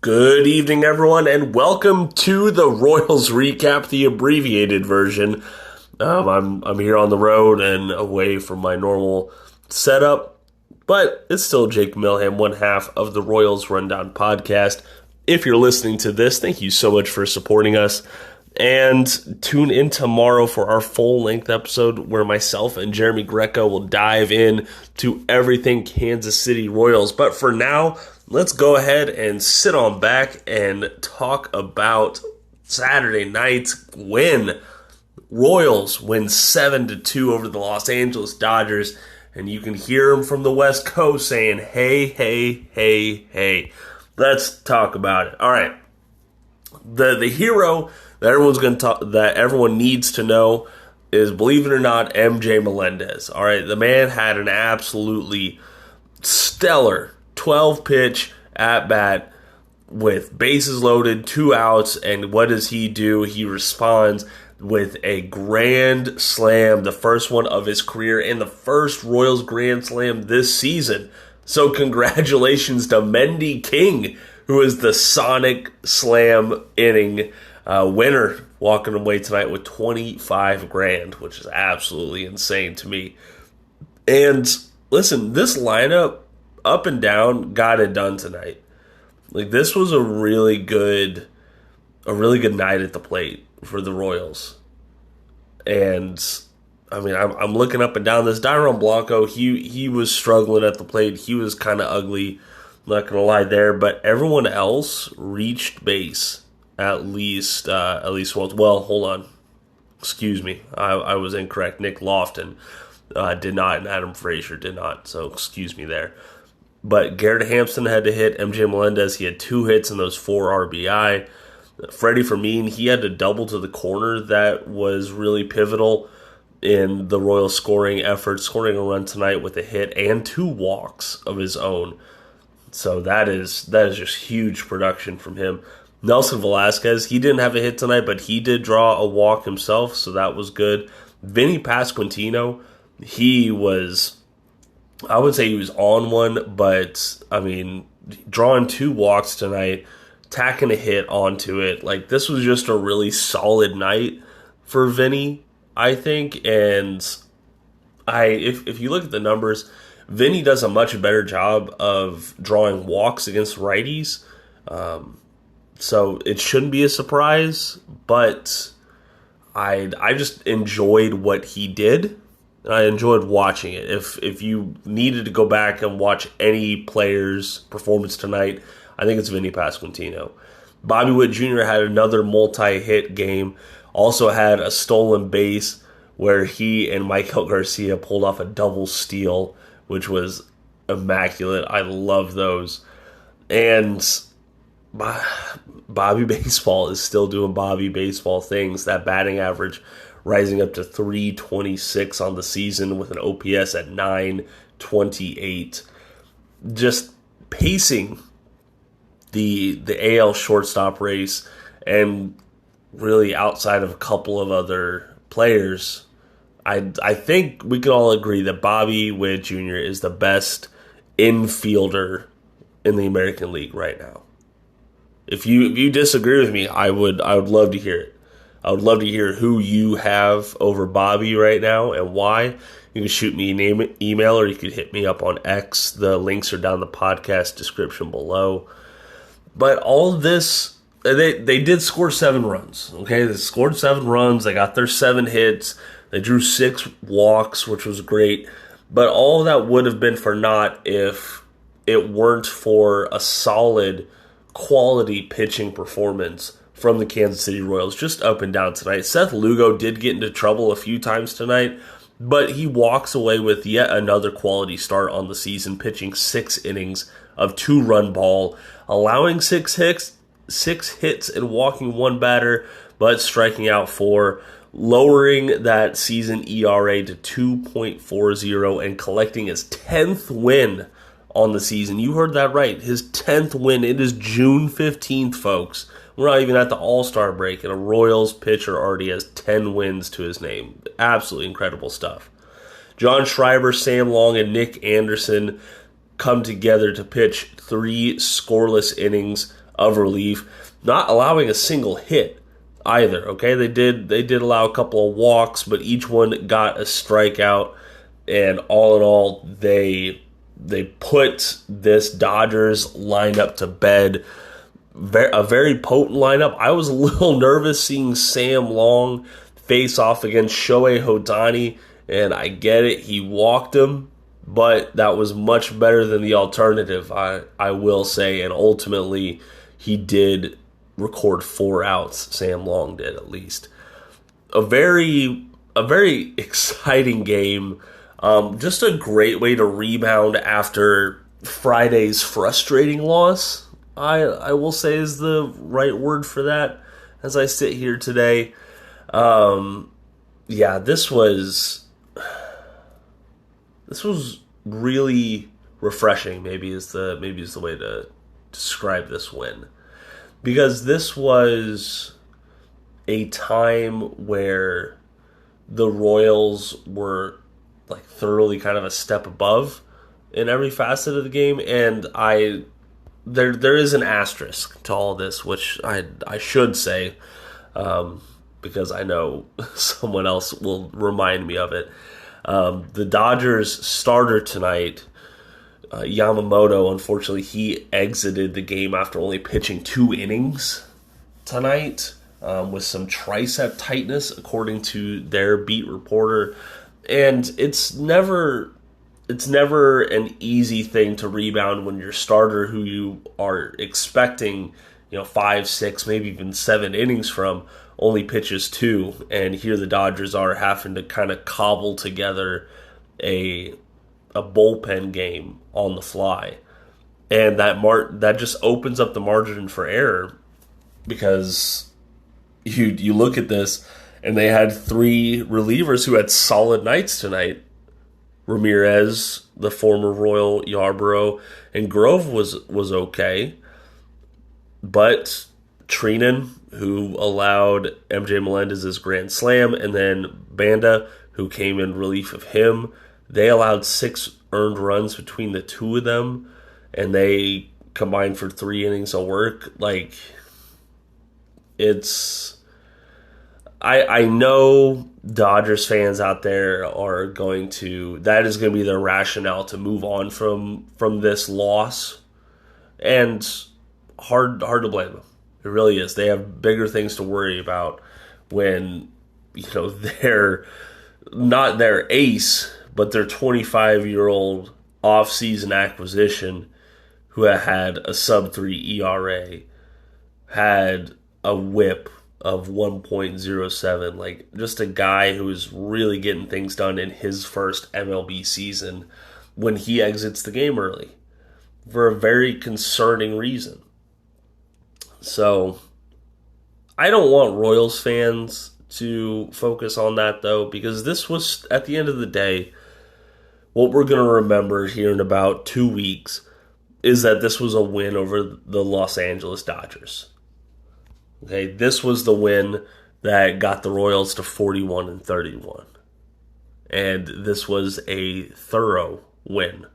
Good evening, everyone, and welcome to the Royals Recap, the abbreviated version. I'm here on the road and away from my normal setup, but it's still Jacob Milham, one half of the Royals Rundown podcast. If you're listening to this, thank you so much for supporting us. And tune in tomorrow for our full-length episode where myself and Jeremy Greco will dive in to everything Kansas City Royals. But for now, let's go ahead and sit on back and talk about Saturday night's win. Royals win 7-2 over the Los Angeles Dodgers, and you can hear them from the West Coast saying, hey, hey, hey, hey. Let's talk about it. All right. The hero that everyone needs to know is, believe it or not, MJ Melendez. All right, the man had an absolutely stellar 12-pitch at-bat with bases loaded, 2 outs, and what does he do? He responds with a grand slam, the first one of his career, and the first Royals grand slam this season. So congratulations to Mendy King, who is the Sonic Slam inning winner, walking away tonight with $25,000, which is absolutely insane to me. And listen, this lineup, up and down, got it done tonight. Like, this was a really good night at the plate for the Royals. And I mean, I'm looking up and down this. Dairon Blanco, he was struggling at the plate. He was kind of ugly, not gonna lie there. But everyone else reached base at least once. Well, hold on. Excuse me. I was incorrect. Nick Lofton did not, and Adam Frazier did not. So excuse me there. But Garrett Hampson had to hit. MJ Melendez, he had 2 hits and those 4 RBI. Freddie Fermin, he had to double to the corner. That was really pivotal in the Royals scoring effort, scoring a run tonight with a hit and 2 walks of his own. So that is just huge production from him. Nelson Velasquez, he didn't have a hit tonight, but he did draw a walk himself, so that was good. Vinny Pasquantino, I would say he was on one, but, I mean, drawing 2 walks tonight, tacking a hit onto it. Like, this was just a really solid night for Vinny, I think. And if you look at the numbers, Vinny does a much better job of drawing walks against righties. So it shouldn't be a surprise, but I just enjoyed what he did. I enjoyed watching it. If you needed to go back and watch any player's performance tonight, I think it's Vinny Pasquantino. Bobby Witt Jr. had another multi-hit game. Also had a stolen base where he and Michael Garcia pulled off a double steal, which was immaculate. I love those. And Bobby Baseball is still doing Bobby Baseball things. That batting average rising up to 326 on the season with an OPS at 928. Just pacing the AL shortstop race, and really outside of a couple of other players, I think we can all agree that Bobby Witt Jr. is the best infielder in the American League right now. If you disagree with me, I would love to hear it. I would love to hear who you have over Bobby right now and why. You can shoot me an email, or you could hit me up on X. The links are down in the podcast description below. But all of this, they did score 7 runs. Okay, they scored 7 runs. They got their 7 hits. They drew 6 walks, which was great. But all of that would have been for naught if it weren't for a solid, quality pitching performance from the Kansas City Royals, just up and down tonight. Seth Lugo did get into trouble a few times tonight, but he walks away with yet another quality start on the season, pitching 6 innings of 2-run ball, allowing 6 hits and walking 1 batter, but striking out 4, lowering that season ERA to 2.40 and collecting his 10th win on the season. You heard that right, his 10th win. It is June 15th, folks. We're not even at the All-Star break, and a Royals pitcher already has 10 wins to his name. Absolutely incredible stuff. John Schreiber, Sam Long, and Nick Anderson come together to pitch 3 scoreless innings of relief, not allowing a single hit either. Okay, they did allow a couple of walks, but each one got a strikeout, and all in all, they put this Dodgers lineup to bed. A very potent lineup. I was a little nervous seeing Sam Long face off against Shohei Ohtani, and I get it, he walked him, but that was much better than the alternative, I will say, and ultimately he did record 4 outs. Sam Long did, at least. A very exciting game. Just a great way to rebound after Friday's frustrating loss, I will say is the right word for that as I sit here today. This was really refreshing, maybe is the way to describe this win. Because this was a time where the Royals were like thoroughly kind of a step above in every facet of the game, and there is an asterisk to all this, which I should say, because I know someone else will remind me of it. The Dodgers starter tonight, Yamamoto, unfortunately, he exited the game after only pitching 2 innings tonight with some tricep tightness, according to their beat reporter. And it's never an easy thing to rebound when your starter, who you are expecting 5, 6, maybe even 7 innings from, only pitches 2, and here the Dodgers are having to kind of cobble together a bullpen game on the fly, and that just opens up the margin for error, because you look at this and they had 3 relievers who had solid nights tonight. Ramirez, the former Royal, Yarborough, and Grove was okay, but Trinan, who allowed MJ Melendez's grand slam, and then Banda, who came in relief of him, they allowed 6 earned runs between the 2 of them, and they combined for 3 innings of work. Like, I know Dodgers fans out there are that is going to be their rationale to move on from this loss, and hard to blame them. It really is. They have bigger things to worry about when they're not their ace, but their 25-year-old off-season acquisition, who had a sub-3 ERA, had a whip of 1.07, like just a guy who is really getting things done in his first MLB season, when he exits the game early for a very concerning reason. So I don't want Royals fans to focus on that, though, because this was, at the end of the day, what we're going to remember here in about 2 weeks is that this was a win over the Los Angeles Dodgers. Okay, this was the win that got the Royals to 41-31. And this was a thorough win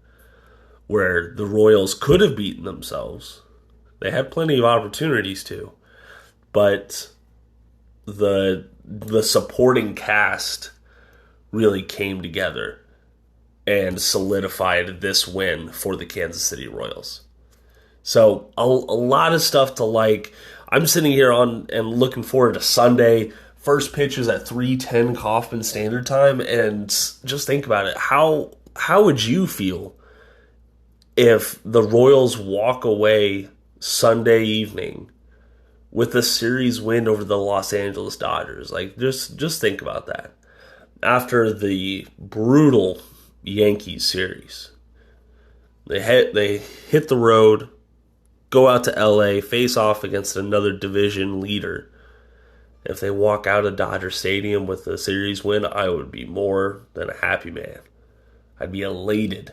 where the Royals could have beaten themselves. They had plenty of opportunities to, but the supporting cast really came together and solidified this win for the Kansas City Royals. So a lot of stuff to like. I'm sitting here and looking forward to Sunday. First pitch is at 3:10 Kauffman Standard Time, and just think about it. How would you feel if the Royals walk away Sunday evening with a series win over the Los Angeles Dodgers? Like, just think about that. After the brutal Yankees series, they hit the road, go out to LA, face off against another division leader. If they walk out of Dodger Stadium with a series win, I would be more than a happy man. I'd be elated.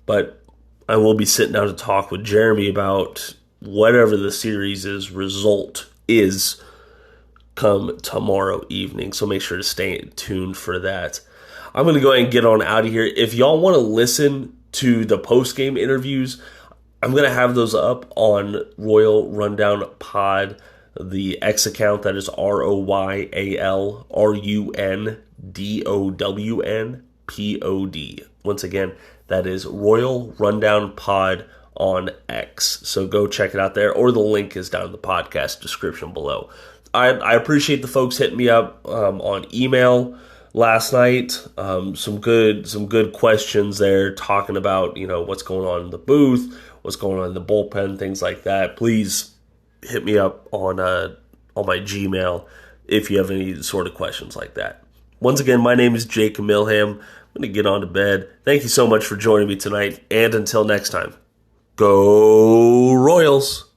But I will be sitting down to talk with Jeremy about whatever the series' result is come tomorrow evening. So make sure to stay tuned for that. I'm going to go ahead and get on out of here. If y'all want to listen to the post-game interviews, I'm going to have those up on Royal Rundown Pod, the X account, that is RoyalRundownPod. Once again, that is Royal Rundown Pod on X. So go check it out there, or the link is down in the podcast description below. I appreciate the folks hitting me up on email last night. Some good questions there, talking about what's going on in the booth, what's going on in the bullpen, things like that. Please hit me up on my Gmail if you have any sort of questions like that. Once again, my name is Jacob Milham. I'm going to get on to bed. Thank you so much for joining me tonight, and until next time, go Royals!